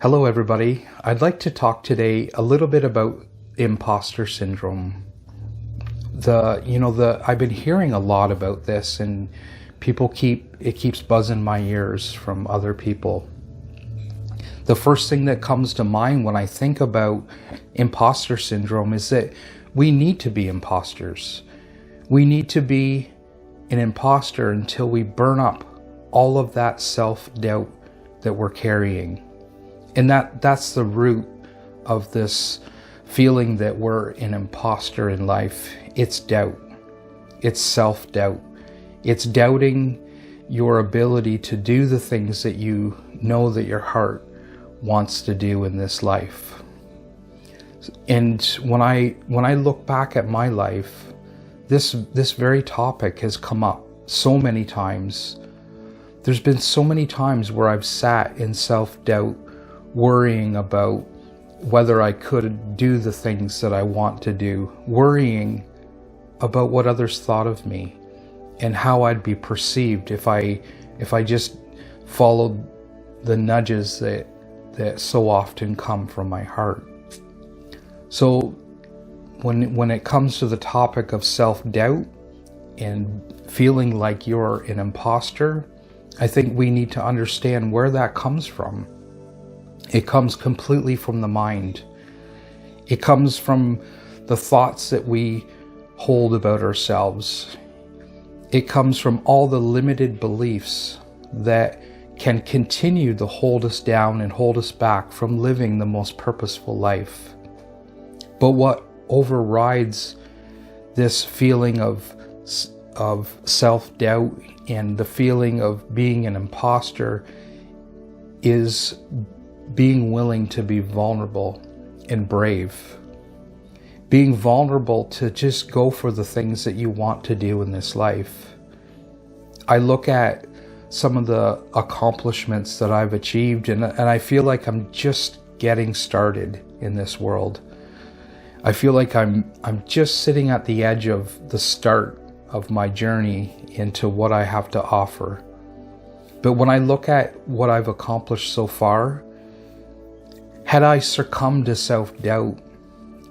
Hello everybody. I'd like to talk today a little bit about imposter syndrome. I've been hearing a lot about this, and it keeps buzzing my ears from other people. The first thing that comes to mind when I think about imposter syndrome is that we need to be imposters. We need to be an imposter until we burn up all of that self-doubt that we're carrying. And that's the root of this feeling that we're an imposter in life. It's doubt. It's self-doubt. It's doubting your ability to do the things that you know that your heart wants to do in this life. And when I look back at my life, this very topic has come up so many times. There's been so many times where I've sat in self-doubt, worrying about whether I could do the things that I want to do, worrying about what others thought of me and how I'd be perceived if I just followed the nudges that so often come from my heart. So when it comes to the topic of self-doubt and feeling like you're an imposter, I think we need to understand where that comes from. It comes completely from the mind. It comes from the thoughts that we hold about ourselves. It comes from all the limited beliefs that can continue to hold us down and hold us back from living the most purposeful life. But what overrides this feeling of self-doubt and the feeling of being an imposter is being willing to be vulnerable and brave. Being vulnerable to just go for the things that you want to do in this life. I look at some of the accomplishments that I've achieved and I feel like I'm just getting started in this world. I feel like I'm just sitting at the edge of the start of my journey into what I have to offer. But when I look at what I've accomplished so far, had I succumbed to self-doubt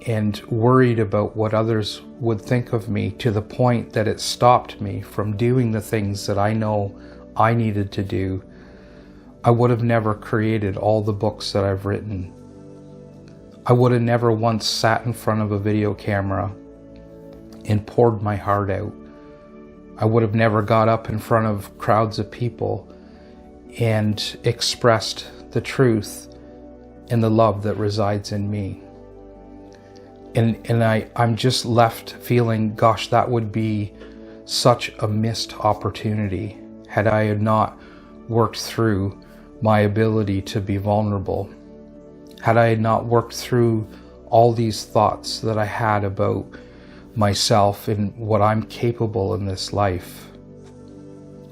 and worried about what others would think of me to the point that it stopped me from doing the things that I know I needed to do, I would have never created all the books that I've written. I would have never once sat in front of a video camera and poured my heart out. I would have never got up in front of crowds of people and expressed the truth and the love that resides in me. And I'm just left feeling, gosh, that would be such a missed opportunity had I not worked through my ability to be vulnerable. Had I not worked through all these thoughts that I had about myself and what I'm capable in this life.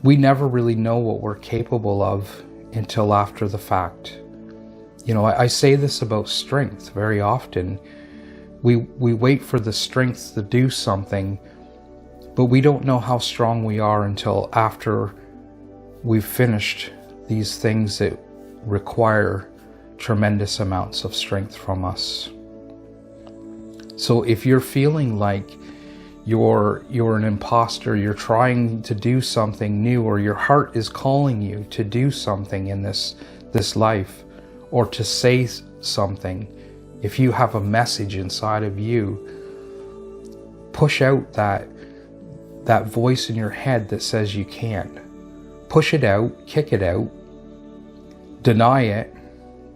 We never really know what we're capable of until after the fact. You know, I say this about strength very often. We wait for the strength to do something, but we don't know how strong we are until after we've finished these things that require tremendous amounts of strength from us. So if you're feeling like you're an imposter, you're trying to do something new, or your heart is calling you to do something in this life, or to say something, if you have a message inside of you, push out that voice in your head that says you can't. Push it out, kick it out, deny it.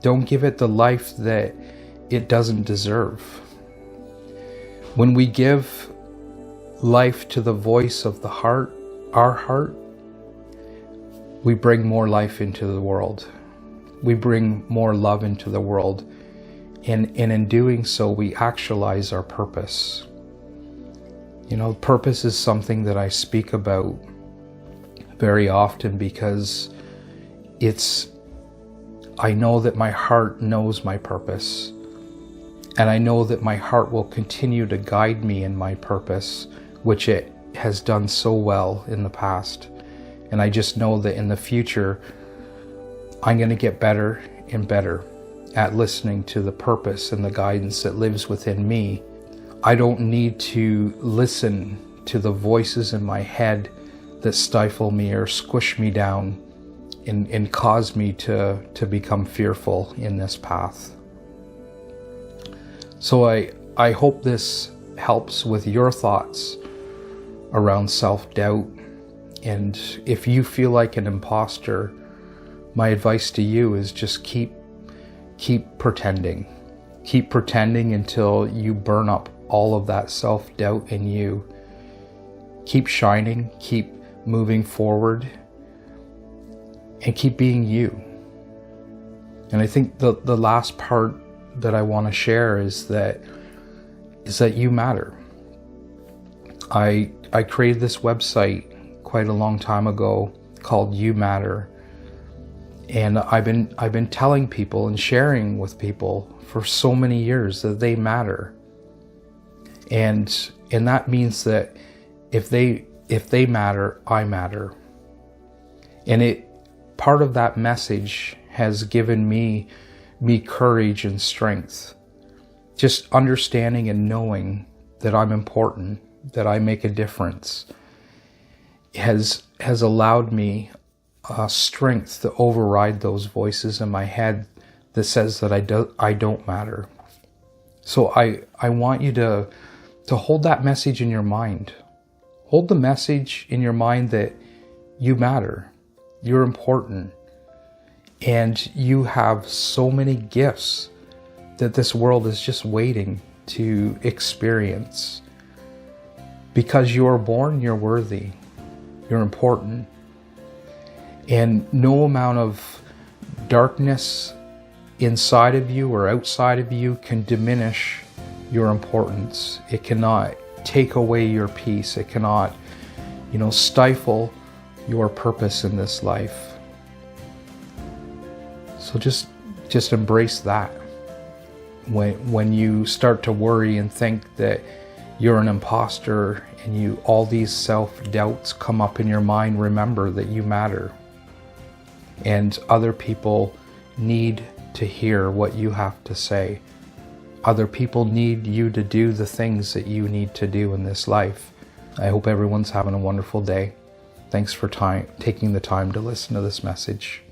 Don't give it the life that it doesn't deserve. When we give life to the voice of the heart, our heart, we bring more life into the world. We bring more love into the world. And in doing so, we actualize our purpose. You know, purpose is something that I speak about very often because I know that my heart knows my purpose. And I know that my heart will continue to guide me in my purpose, which it has done so well in the past. And I just know that in the future, I'm going to get better and better at listening to the purpose and the guidance that lives within me. I don't need to listen to the voices in my head that stifle me or squish me down and cause me to become fearful in this path. So I hope this helps with your thoughts around self-doubt. And if you feel like an imposter, my advice to you is just keep pretending. Keep pretending until you burn up all of that self-doubt in you. Keep shining, keep moving forward, and keep being you. And I think the last part that I want to share is that you matter. I created this website quite a long time ago called You Matter. And I've been telling people and sharing with people for so many years that they matter. And that means that if they matter, I matter. And part of that message has given me courage and strength. Just understanding and knowing that I'm important, that I make a difference, has allowed me strength to override those voices in my head that says that I don't matter. So I want you to hold that message in your mind. Hold the message in your mind that you matter, you're important, and you have so many gifts that this world is just waiting to experience. Because you are born, you're worthy, you're important. And no amount of darkness inside of you or outside of you can diminish your importance. It cannot take away your peace. It cannot, stifle your purpose in this life. So just embrace that. When you start to worry and think that you're an imposter and all these self-doubts come up in your mind, remember that you matter. And other people need to hear what you have to say. Other people need you to do the things that you need to do in this life. I hope everyone's having a wonderful day. Thanks for taking the time to listen to this message.